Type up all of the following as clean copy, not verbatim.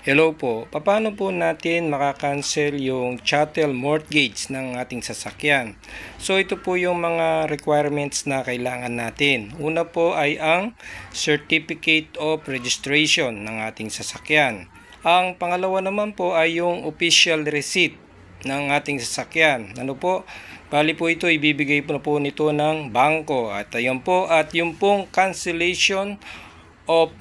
Hello po, paano po natin makakancel yung chattel mortgage ng ating sasakyan? So ito po yung mga requirements na kailangan natin. Una po ay ang Certificate of Registration ng ating sasakyan. Ang pangalawa naman po ay yung official receipt ng ating sasakyan. Ano po? Bali po ito, ibibigay po nito ng bangko. At ayun po, at yung pong cancellation of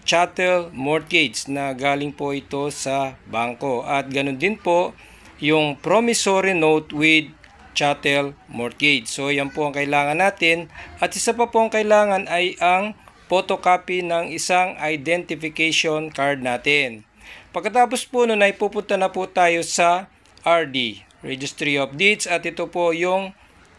chattel mortgage na galing po ito sa bangko. At ganun din po yung promissory note with chattel mortgage. So yan po ang kailangan natin. At isa pa po ang kailangan ay ang photocopy ng isang identification card natin. Pagkatapos po nun ay pupunta na po tayo sa RD, Registry of Deeds, at ito po yung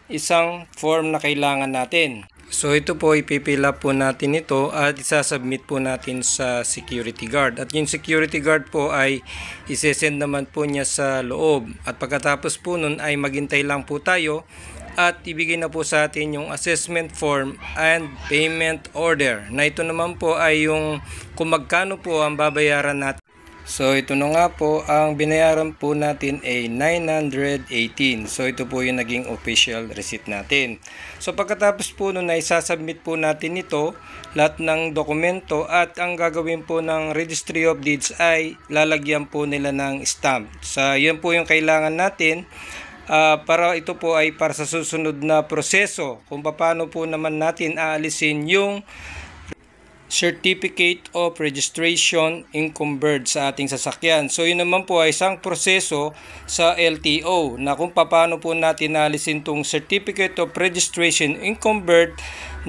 isang form na kailangan natin. So ito po, ipipila po natin ito at isasubmit po natin sa security guard. At yung security guard po ay isesend naman po niya sa loob. At pagkatapos po nun ay maghintay lang po tayo at ibigay na po sa atin yung assessment form and payment order. Na ito naman po ay yung kung magkano po ang babayaran natin. So ito na nga po, ang binayaran po natin ay 918. So ito po yung naging official receipt natin. So pagkatapos po nun ay sasubmit po natin ito, lahat ng dokumento, at ang gagawin po ng Registry of Deeds ay lalagyan po nila ng stamp. So yan po yung kailangan natin. Para ito po ay para sa susunod na proseso kung paano po naman natin aalisin yung Certificate of Registration encumbered sa ating sasakyan. So yun naman po ay isang proseso sa LTO na kung paano po natin nalisin itong Certificate of Registration encumbered,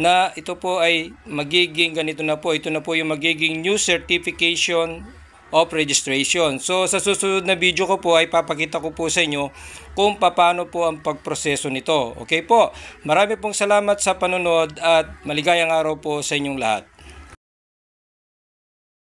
na ito po ay magiging ganito na po. Ito na po yung magiging new certification of registration. So sa susunod na video ko po ay papakita ko po sa inyo kung paano po ang pagproseso nito. Okay po, marami pong salamat sa panonood at maligayang araw po sa inyong lahat.